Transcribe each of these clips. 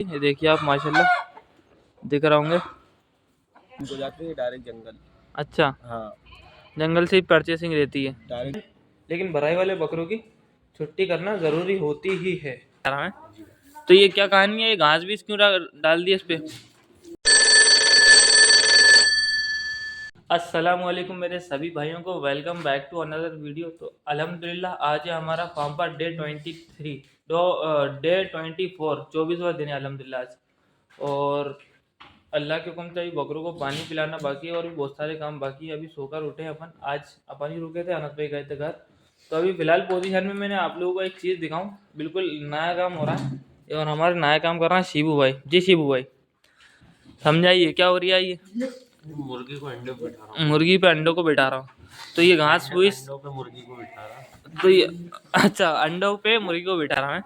ये देखिए आप माशाल्लाह दिख रहे होंगे। हो जाते हैं डायरेक्ट जंगल। अच्छा, हाँ, जंगल से ही परचेसिंग रहती है, डायरेक्ट। लेकिन भराई वाले बकरों की छुट्टी करना ज़रूरी होती ही है। तो ये क्या कहानी है, ये घास बीस क्यों डाल दी इस पे? अस्सलाम वालेकुम मेरे सभी भाइयों को, welcome back to another video. तो अल्हम्दुलिल्लाह आज है हमारा फार्म पर डे 23 डे 24 24वां दिन है अल्हम्दुलिल्लाह आज। और अल्लाह के हुक्म से अभी बकरों को पानी पिलाना बाकी है और भी बहुत सारे काम बाकी है। अभी सोकर उठे हैं अपन, आज अपन ही रुके थे, अनस भाई गए थे घर। तो अभी फ़िलहाल पोजीशन में मैंने आप लोगों को एक चीज़ दिखाऊं, बिल्कुल नया काम हो रहा है और हमारे नया काम कर रहा है शिबू भाई। जी शिबू भाई समझाइए क्या हो रही है ये? मुर्गी को अंडे पे बैठा रहा हूँ। मुर्गी पे अंडों को बिठा रहा हूँ। तो ये घास फूस, अंडों पे मुर्गी को बैठा रहा। तो ये अच्छा अंडों पे मुर्गी को बिठा रहा है।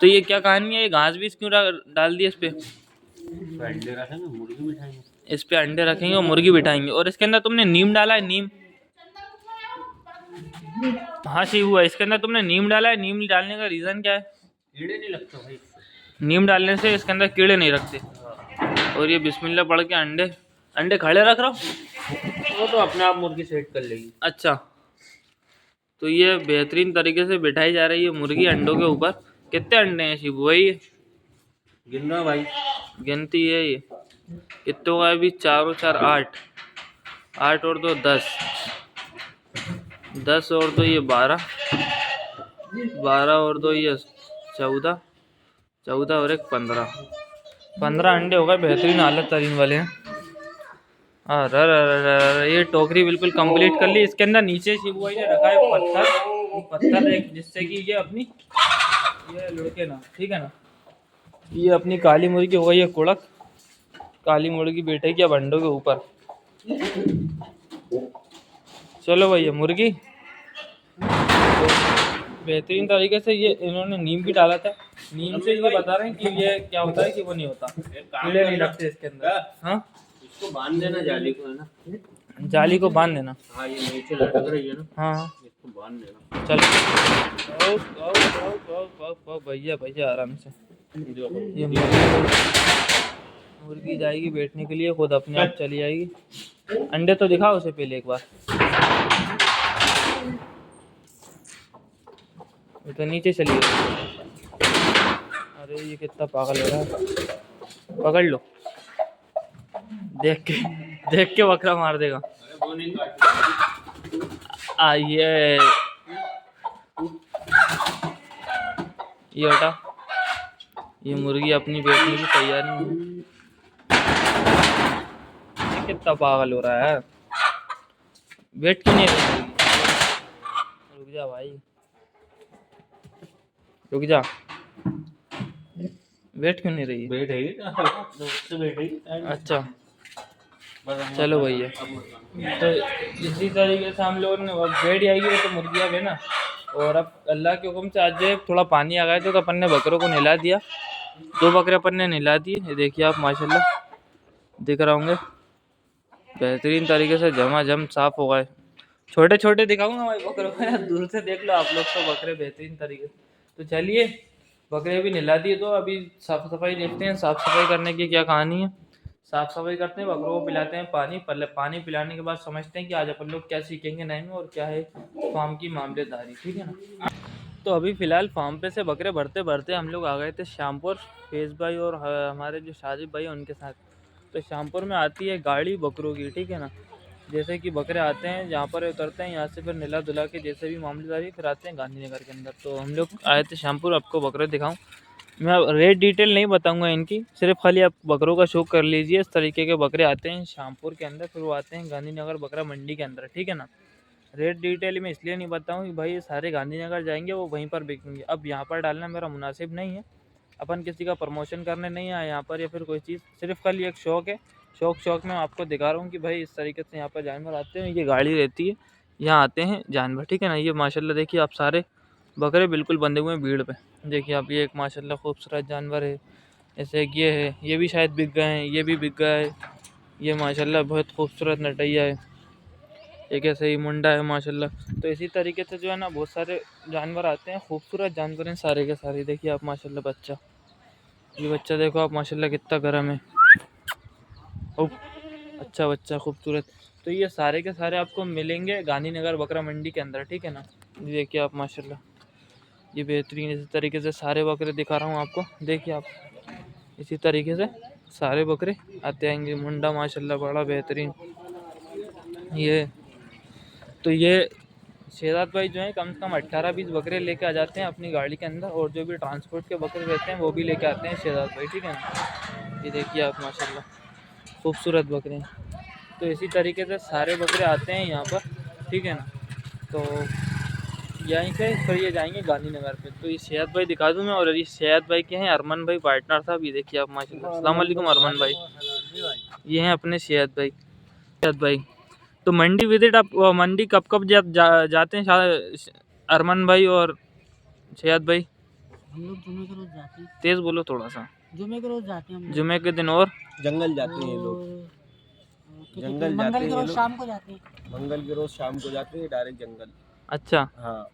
तो ये क्या कहानी है, ये घास बीस क्यों डाल दी इस पे? अंडे रखेंगे, मुर्गी बिठाएंगे। इस पे अंडे रखेंगे और मुर्गी बिठाएंगे। और इसके अंदर तुमने नीम डाला है, नीम? हाँ शिबू है, इसके अंदर तुमने नीम डाला है। नीम डालने का रीज़न क्या है? कीड़े नहीं लगते भाई इससे। नीम डालने से इसके अंदर कीड़े नहीं रखते। और ये बिस्मिल्लाह पढ़ के अंडे अंडे खड़े रख रहा हूँ, वो तो अपने आप मुर्गी सेट कर लेगी। अच्छा। तो ये बेहतरीन तरीके से बिठाई जा रही है मुर्गी अंडों के ऊपर। कितने अंडे हैं शिबू भाई ये? गिन रहा भाई। गिनती है ये कितने का? अभी 4 और 4 8, 8 और 2 10, 10 और 2 ये 12, 12 और 2 ये 14, 14 और एक 15, 15 अंडे हो गए, बेहतरीन हालत तरीन वाले हैं। अरे ये टोकरी बिल्कुल कंप्लीट कर ली। इसके अंदर नीचे शिबू भाई ने रखा है पत्थर, पत्थर एक जिससे कि ये अपनी ये लुढ़के ना, ठीक है ना। ये अपनी काली मुर्गी हो गई है कुड़क, काली मुर्गी बैठेगी अब अंडों के ऊपर। चलो भैया मुर्गी बेहतरीन तरीके से ये इन्होंने नीम भी डाला था। नीम से ये बता रहे हैं कि ये क्या होता है कि वो नहीं होता, कीड़े नहीं लगते इसके अंदर। हाँ इसको बांध देना जाली को, है ना। जाली को बांध देना। हाँ, ये नीचे लटक रही है ना। हाँ हाँ इसको बांध देना। चलो भैया भैया आराम से। ये मुर्गी जाएगी बैठने के लिए, खुद अपने आप चली जाएगी। अंडे तो दिखाओ उसे पहले एक बार। ये तो नीचे चली गई। अरे ये कितना पागल हो रहा है, पकड़ लो। देख के बकरा मार देगा। ये हटा, ये मुर्गी अपनी बैठने की तैयारी में। ये कितना पागल हो रहा है, वेट क्यों नहीं रही मुर्गी? रुक जा भाई, रुक जा, वेट क्यों नहीं रही? बैठेगी। अच्छा चलो भैया। तो इसी तरीके से हम लोगों ने बैठ आएगी तो मुर्गियाँ भी ना। और अब अल्लाह के हुक्म से आज थोड़ा पानी आ गया था तो अपन ने बकरों को नहला दिया। 2 बकरे अपन ने नहला दिए। ये देखिए आप माशाल्लाह दिख रहे होंगे, बेहतरीन तरीके से झमाझम साफ हो गए। छोटे छोटे दिखाऊंगा भाई बकरों को, यार दूर से देख लो आप लोग तो बकरे बेहतरीन तरीके से। तो चलिए बकरे भी नहला दिए तो अभी साफ़ सफाई देखते हैं। साफ़ सफाई करने की क्या कहानी है, साफ़ सफाई करते हैं, बकरों को पिलाते हैं पानी। पहले पानी पिलाने के बाद समझते हैं कि आज अपन लोग क्या सीखेंगे नए में और क्या है फार्म की मामलेदारी, ठीक है ना। तो अभी फ़िलहाल फार्म पे से बकरे भरते भरते हम लोग आ गए थे शामपुर, फेज़ भाई और हमारे जो शाजिब भाई हैं उनके साथ। तो शामपुर में आती है गाड़ी बकरों की, ठीक है ना। जैसे कि बकरे आते हैं यहाँ पर उतरते हैं, यहाँ से फिर नहला धुला के जैसे भी मामलेदारी फिर आते हैं गांधीनगर के अंदर। तो हम लोग आए थे शामपुर, आपको बकरे दिखाऊं। मैं रेट डिटेल नहीं बताऊंगा इनकी, सिर्फ खाली आप बकरों का शौक कर लीजिए। इस तरीके के बकरे आते हैं शामपुर के अंदर, फिर वो आते हैं गांधीनगर बकरा मंडी के अंदर, ठीक है ना। रेट डिटेल में इसलिए नहीं बताऊँ कि भाई ये सारे गांधीनगर जाएंगे वो वहीं पर बिकेंगे। अब यहाँ पर डालना मेरा मुनासिब नहीं है, अपन किसी का प्रमोशन करने नहीं आए यहाँ पर या फिर कोई चीज़, सिर्फ खाली एक शौक है। शौक में आपको दिखा रहा हूँ कि भाई इस तरीके से यहाँ पर जानवर आते हैं। ये गाड़ी रहती है, यहाँ आते हैं जानवर, ठीक है ना। ये माशाल्लाह देखिए आप सारे बकरे बिल्कुल बंधे हुए हैं भीड़ पे। देखिए आप, ये एक माशाल्लाह खूबसूरत जानवर है। ऐसे एक ये है, ये भी शायद बिक गए हैं, ये भी बिक गया है। ये माशाल्लाह बहुत खूबसूरत नटैया है। एक ऐसे ही मुंडा है माशाल्लाह। तो इसी तरीके से जो है ना बहुत सारे जानवर आते हैं, खूबसूरत जानवर हैं सारे के सारे। देखिए आप माशाल्लाह बच्चा, ये बच्चा देखो आप माशाल्लाह कितना गर्म है। ओ, अच्छा बच्चा खूबसूरत। तो ये सारे के सारे आपको मिलेंगे गांधीनगर बकरा मंडी के अंदर, ठीक है ना। ये देखिए आप माशाल्लाह, ये बेहतरीन इसी तरीके से सारे बकरे दिखा रहा हूँ आपको। देखिए आप इसी तरीके से सारे बकरे आते आएंगे। मुंडा माशाल्लाह बड़ा बेहतरीन। ये तो ये शहजाद भाई जो है कम से कम 18-20 बकरे लेके आ जाते हैं अपनी गाड़ी के अंदर, और जो भी ट्रांसपोर्ट के बकरे रहते हैं वो भी लेके आते हैं शहजाद भाई, ठीक है ना। ये देखिए आप माशाल्लाह खूबसूरत बकरे हैं। तो इसी तरीके से सारे बकरे आते हैं यहाँ पर, ठीक है ना। तो यहीं से फिर ये जाएंगे गांधीनगर पे। तो ये शहजाद भाई दिखा दूँ मैं, और ये शहजाद भाई के हैं अरमान भाई पार्टनर साहब। ये देखिए आप माशाल्लाह। अस्सलाम वालेकुम अरमान भाई, ये हैं अपने शहजाद भाई। शहजाद भाई तो मंडी विजिट आप मंडी कब कब जाते हैं अरमान भाई और शहजाद भाई? हम लोग जुमे के रोज जाते हैं। तेज बोलो थोड़ा सा। जुमे के रोज जाते हैं हम लोग। जुमे के दिन और जंगल जाते हैं ये लोग, और जंगल मंगल जाते के हैं रोज लोग। शाम को जाते हैं। मंगल के रोज शाम को जाते हैं डायरेक्ट जंगल। अच्छा, हाँ,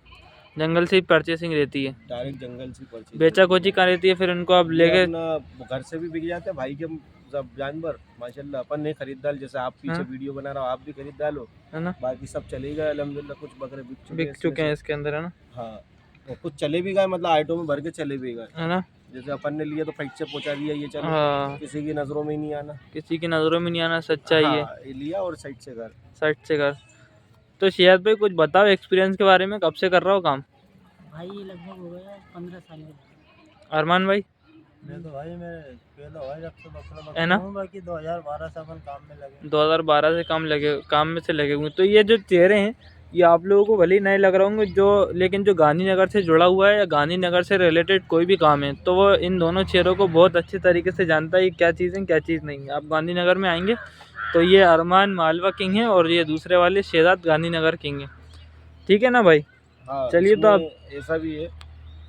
जंगल से ही परचेसिंग रहती है। डायरेक्ट जंगल से परचेज। बेचा कोची कहाँ रहती है फिर उनको आप लेके? अपना घर से भी बिक जाते हैं भाई के सब जानवर माशाल्लाह। अपन ने खरीद डाल, जैसे आप पीछे हाँ। वीडियो बना रहा हो आप भी खरीद डालो, है ना, बाकी सब चले गए अल्हम्दुलिल्लाह। कुछ बकरे बिक चुके हैं इसके अंदर, है ना। हाँ, और कुछ चले भी गए, मतलब आइटों में भर के चले भी गए। है ना। जैसे अपन ने लिया तो फैक्ट से पहुंचा दिया, ये चलो हाँ, किसी की नजरों में ही नहीं आना। किसी की नज़रों में नहीं आना, सच्चाई है। हाँ, ये लिया और साइड से घर। साइड से कर। तो शहजाद भाई कुछ बताओ एक्सपीरियंस के बारे में, कब से कर रहा हो काम? भाई ये लगभग हो गया 15 साल के। अरमान भाई? मैं तो भाई मैं पहले भाई जब से बकरा है ना, बाकी 2012 से अपन काम में लगे। 2012 से काम में से लगे हुए। तो ये जो चेहरे हैं ये आप लोगों को भले ही नए लग रहे होंगे जो, लेकिन जो गांधीनगर से जुड़ा हुआ है या गांधीनगर से रिलेटेड कोई भी काम है तो वो इन दोनों चेहरों को बहुत अच्छे तरीके से जानता है ये क्या चीज़ है क्या चीज़ नहीं है। आप गांधीनगर में आएंगे तो ये अरमान मालवा किंग है और ये दूसरे वाले शहजाद गांधीनगर किंग है, ठीक है ना भाई। हाँ, चलिए तो आप इसमें ऐसा भी है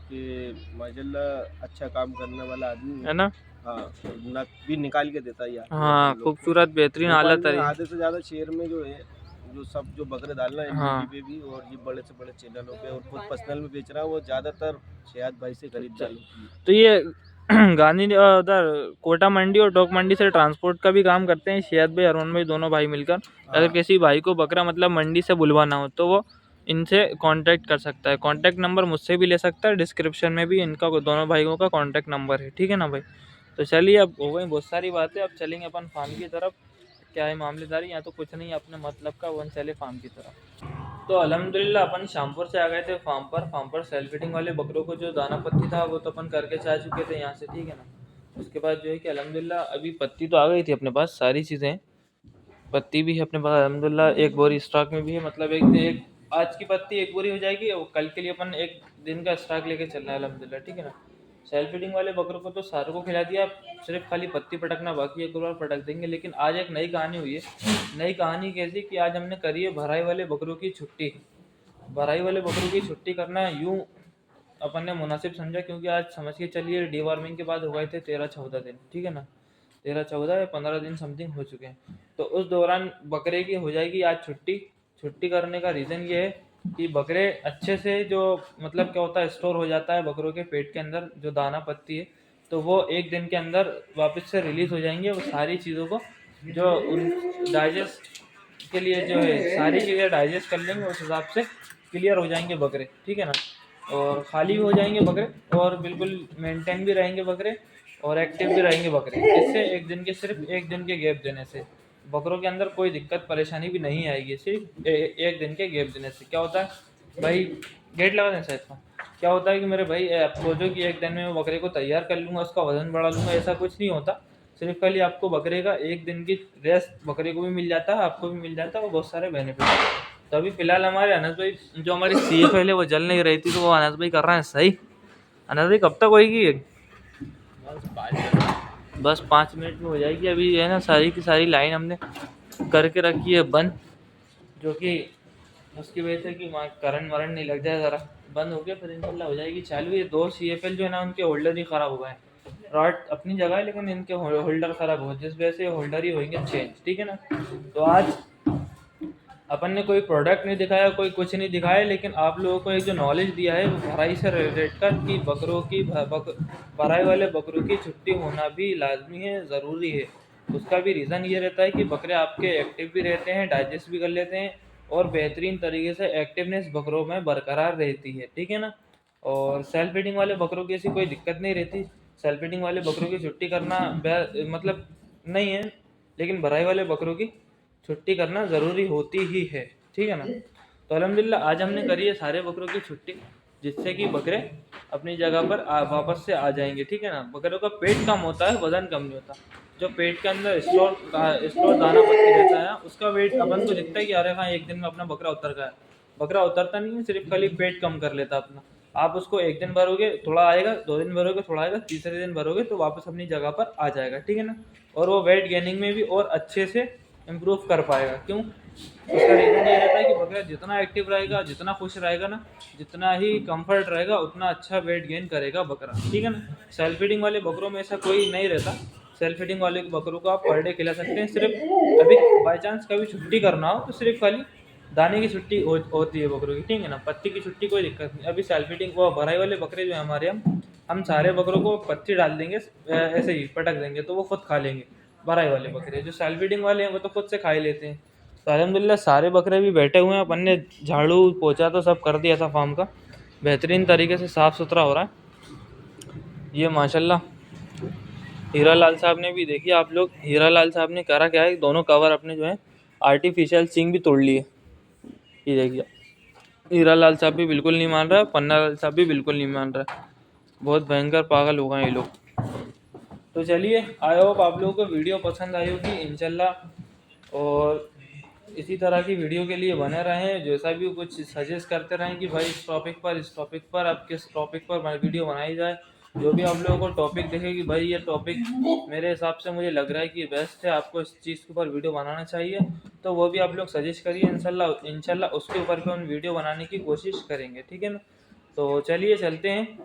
कि माशाल्लाह अच्छा काम करने वाला आदमी है ना। हाँ, नक भी निकाल के देता है यार। हाँ, खूबसूरत बेहतरीन हालत है। आधे से ज्यादा शेयर में जो है, जो सब जो बकरे डालना है हाँ। यूट्यूब पे भी और ये बड़े से बड़े चैनलों पे और खुद पर्सनल में बेच रहा है, वो ज्यादातर शहजाद भाई से खरीद डालो। तो ये गांधी उधर कोटा मंडी और टोक मंडी से ट्रांसपोर्ट का भी काम करते हैं शहजाद भाई अरुण भाई दोनों भाई मिलकर। अगर किसी भाई को बकरा मतलब मंडी से बुलवाना हो तो वो इनसे कांटेक्ट कर सकता है। कांटेक्ट नंबर मुझसे भी ले सकता है, डिस्क्रिप्शन में भी इनका दोनों भाइयों का कांटेक्ट नंबर है, ठीक है ना भाई। तो चलिए अब हो गई बहुत सारी बातें, अब चलेंगे अपन फार्म की तरफ। क्या है मामलेदारी, यहाँ तो कुछ नहीं अपने मतलब का, वन चले फार्म की तरफ। तो अल्हम्दुलिल्लाह अपन शामपुर से आ गए थे फार्म पर सेल फीडिंग वाले बकरों को जो दाना पत्ती था वो तो अपन करके जा चुके थे यहाँ से, ठीक है ना। उसके बाद जो है कि अल्हम्दुलिल्लाह अभी पत्ती तो आ गई थी अपने पास, सारी चीज़ें पत्ती भी है अपने पास अल्हम्दुलिल्लाह। एक बोरी स्टॉक में भी है, मतलब एक आज की पत्ती एक बोरी हो जाएगी और कल के लिए अपन एक दिन का स्टॉक लेके चलना है अल्हम्दुलिल्लाह, ठीक है ना। सेल फीडिंग वाले बकरों को तो सारों को खिला दिया, सिर्फ खाली पत्ती पटकना बाकी है, एक बार पटक देंगे। लेकिन आज एक नई कहानी हुई है। नई कहानी कैसी कि आज हमने करी है भराई वाले बकरों की छुट्टी। भराई वाले बकरों की छुट्टी करना यूँ अपन ने मुनासिब समझा, क्योंकि आज समझ के चलिए डीवार्मिंग के बाद हो गए थे 13-14 दिन, ठीक है ना। 13-14 या 15 दिन समथिंग हो चुके हैं। तो उस दौरान बकरे की हो जाएगी आज छुट्टी। छुट्टी करने का रीज़न ये है कि बकरे अच्छे से जो मतलब क्या होता है स्टोर हो जाता है बकरों के पेट के अंदर जो दाना पत्ती है, तो वो एक दिन के अंदर वापस से रिलीज़ हो जाएंगे। वो सारी चीज़ों को जो उन डाइजेस्ट के लिए जो है सारी चीज़ें डाइजेस्ट कर लेंगे, उस हिसाब से क्लियर हो जाएंगे बकरे, ठीक है ना। और खाली भी हो जाएंगे बकरे और बिल्कुल मेंटेन भी रहेंगे बकरे और एक्टिव भी रहेंगे बकरे। इससे सिर्फ एक दिन के गैप देने से बकरों के अंदर कोई दिक्कत परेशानी भी नहीं आएगी। सिर्फ एक दिन के गैप देने से क्या होता है भाई, गेट लगा दें शायद का, क्या होता है कि मेरे भाई आप सोचो कि एक दिन में मैं बकरे को तैयार कर लूँगा, उसका वजन बढ़ा लूँगा, ऐसा कुछ नहीं होता। सिर्फ खाली आपको बकरे का एक दिन की रेस्ट बकरे को भी मिल जाता है, आपको भी मिल जाता है, वो बहुत सारे बेनिफिट है। तो अभी फिलहाल हमारे अनस भाई जो हमारी CFL है वो जल नहीं रही थी, तो वो अनस भाई कर रहे हैं सही। अनस भाई कब तक होएगी ये? बस 5 मिनट में हो जाएगी। अभी है ना सारी की सारी लाइन हमने करके रखी है बंद, जो कि उसकी वजह से कि वहाँ करंट वरंट नहीं लग जाए, ज़रा बंद हो गया फिर इंशाल्लाह हो जाएगी चालू। ये 2 CFL जो है ना उनके होल्डर ही ख़राब हो गए हैं। रॉड अपनी जगह है लेकिन इनके होल्डर ख़राब हो, जिस वजह से होल्डर ही होंगे चेंज, ठीक है ना। तो आज अपन ने कोई प्रोडक्ट नहीं दिखाया, कोई कुछ नहीं दिखाया, लेकिन आप लोगों को एक जो नॉलेज दिया है वो भराई से रिलेटेड कर कि बकरों की भराई वाले बकरों की छुट्टी होना भी लाजमी है, ज़रूरी है। उसका भी रीज़न ये रहता है कि बकरे आपके एक्टिव भी रहते हैं, डाइजेस्ट भी कर लेते हैं और बेहतरीन तरीके से एक्टिवनेस बकरों में बरकरार रहती है, ठीक है ना। और सेल्फ फीडिंग वाले बकरों की ऐसी कोई दिक्कत नहीं रहती। सेल्फ फीडिंग वाले बकरों की छुट्टी करना मतलब नहीं है, लेकिन भराई वाले बकरों की छुट्टी करना ज़रूरी होती ही है, ठीक है ना। तो अल्हम्दुलिल्लाह आज हमने करी है सारे बकरों की छुट्टी, जिससे कि बकरे अपनी जगह पर वापस से आ जाएंगे, ठीक है ना। बकरों का पेट कम होता है, वज़न कम नहीं होता। जो पेट के अंदर स्टोर दाना पत्ती रहता है, उसका वेट अपन को दिखता है कि अरे हाँ एक दिन में अपना बकरा उतर गया। बकरा उतरता नहीं है, सिर्फ खाली पेट कम कर लेता अपना। आप उसको एक दिन भरोगे थोड़ा आएगा, 2 दिन भरोगे थोड़ा आएगा, तीसरे दिन भरोगे तो वापस अपनी जगह पर आ जाएगा, ठीक है ना। और वो वेट गेनिंग में भी और अच्छे से इम्प्रूव कर पाएगा। क्यों? उसका रीज़न ये रहता है कि बकरा जितना एक्टिव रहेगा, जितना खुश रहेगा ना, जितना ही कंफर्ट रहेगा, उतना अच्छा वेट गेन करेगा बकरा, ठीक है ना। सेल्फ फीडिंग वाले बकरों में ऐसा कोई नहीं रहता। सेल्फ फीडिंग वाले बकरों को आप पर डे खिला सकते हैं। सिर्फ अभी बाई चांस कभी छुट्टी करना हो तो सिर्फ खाली दाने की छुट्टी होती है बकरों की, ठीक है ना। पत्ती की छुट्टी कोई दिक्कत नहीं। अभी सेल्फ फीडिंग वो भराई वाले बकरे जो है हमारे, हम सारे बकरों को पत्ती डाल देंगे, ऐसे ही पटक देंगे तो वो खुद खा लेंगे। भराई वाले बकरे जो सेल्फ फीडिंग वाले हैं वो तो खुद से खा ही लेते हैं। तो अल्हम्दुलिल्लाह सारे बकरे भी बैठे हुए हैं। अपन ने झाड़ू पोछा तो सब कर दिया था फार्म का, बेहतरीन तरीके से साफ़ सुथरा हो रहा है। ये माशाल्लाह हीरा लाल साहब ने भी, देखिए आप लोग, हीरा लाल साहब ने करा क्या है, दोनों कवर अपने जो है आर्टिफिशियल सींग भी तोड़ लिए। ये देखिए हीरा लाल साहब भी बिल्कुल नहीं मान रहा, पन्ना लाल साहब भी बिल्कुल नहीं मान रहा। बहुत भयंकर पागल हो गए ये लोग। तो चलिए, आई होप आप लोगों को वीडियो पसंद आई होगी इंशाल्लाह। और इसी तरह की वीडियो के लिए बने रहें, जैसा भी कुछ सजेस्ट करते रहें कि भाई इस टॉपिक पर अब किस टॉपिक पर वीडियो बनाई जाए। जो भी आप लोगों को टॉपिक देखे कि भाई ये टॉपिक मेरे हिसाब से मुझे लग रहा है कि बेस्ट है, आपको इस चीज़ के ऊपर वीडियो बनाना चाहिए, तो वो भी आप लोग सजेस्ट करिए। इंशाल्लाह उसके ऊपर भी हम वीडियो बनाने की कोशिश करेंगे, ठीक है ना। तो चलिए चलते हैं,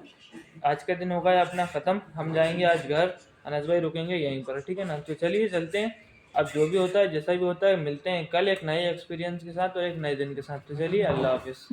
आज का दिन हो गया अपना ख़त्म, हम जाएंगे आज घर, अनस भाई रुकेंगे यहीं पर, ठीक है ना। तो चलिए चलते हैं, अब जो भी होता है जैसा भी होता है मिलते हैं कल एक नए एक्सपीरियंस के साथ और एक नए दिन के साथ। तो चलिए, अल्लाह हाफिज़।